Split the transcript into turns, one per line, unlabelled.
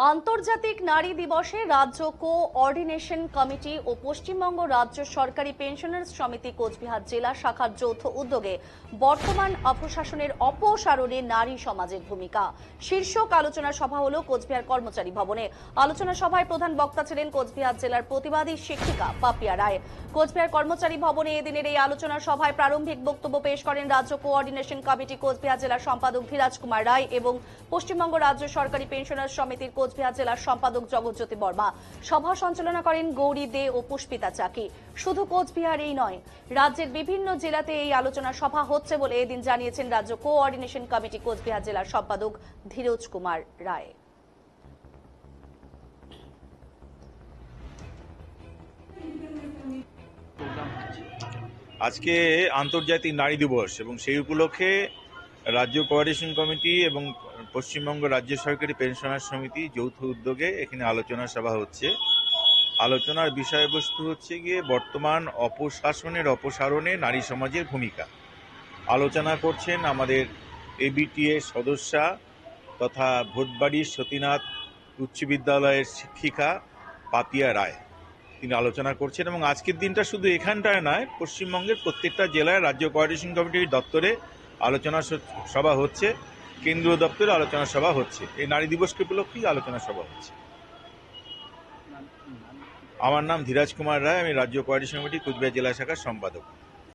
আন্তর্জাতিক নারী দিবসে রাজ্য কোঅর্ডিনেশন কমিটি ও পশ্চিমবঙ্গ রাজ্য সরকারি পেনশনার্স সমিতি কোচবিহার জেলা শাখার যৌথ উদ্যোগে বর্তমান অপশাসনের অপসারণে নারী সমাজের ভূমিকা শীর্ষক আলোচনা সভা হলো কোচবিহার কর্মচারী ভবনে। আলোচনা সভায় প্রধান বক্তা ছিলেন কোচবিহার জেলার প্রতিবাদী শিক্ষিকা পাপিয়া রায়। কোচবিহার কর্মচারী ভবনে এদিনের এই আলোচনা সভায় প্রারম্ভিক বক্তব্য পেশ করেন রাজ্য কোঅর্ডিনেশন কমিটি কোচবিহার জেলার সম্পাদক ধীরাজ কুমার রায় এবং পশ্চিমবঙ্গ রাজ্য সরকারি পেনশনার্স সমিতির কোচবিহার জেলার সম্পাদক জগৎজ্যোতি বর্মা। সভা সঞ্চালনা করেন গৌরী দে ও পুষ্পিতা চাকি। শুধু কোচবিহারেই নয়, রাজ্যের বিভিন্ন জেলাতে এই আলোচনা সভা হচ্ছে বলে এদিন জানিয়েছেন রাজ্য কোঅর্ডিনেশন কমিটি কোচবিহার জেলার সম্পাদক ধীরাজ কুমার রায়।
আজকে আন্তর্জাতিক নারী দিবস এবং সেই উপলক্ষে রাজ্য কোঅর্ডিনেশন কমিটি এবং পশ্চিমবঙ্গ রাজ্য সরকারি পেনশনার সমিতি যৌথ উদ্যোগে এখানে আলোচনা সভা হচ্ছে। আলোচনার বিষয়বস্তু হচ্ছে গিয়ে বর্তমান অপশাসনের অপসারণে নারী সমাজের ভূমিকা। আলোচনা করছেন আমাদের এবিটিএ সদস্যা তথা ভোটবাড়ির সতীনাথ উচ্চ বিদ্যালয়ের শিক্ষিকা পাপিয়া রায়। তিনি আলোচনা করছেন এবং আজকের দিনটা শুধু এখানটায় নয়, পশ্চিমবঙ্গের প্রত্যেকটা জেলায় রাজ্য কোঅর্ডিনেশন কমিটির দপ্তরে আলোচনা সভা হচ্ছে, কেন্দ্রীয় দপ্তরে আলোচনা সভা হচ্ছে। এই নারী দিবসকে উপলক্ষেই আলোচনা সভা হচ্ছে। আমার নাম ধীরাজ কুমার রায়, আমি রাজ্য কোঅর্ডিনেশন কমিটি কোচবিহার জেলা শাখার সম্পাদক।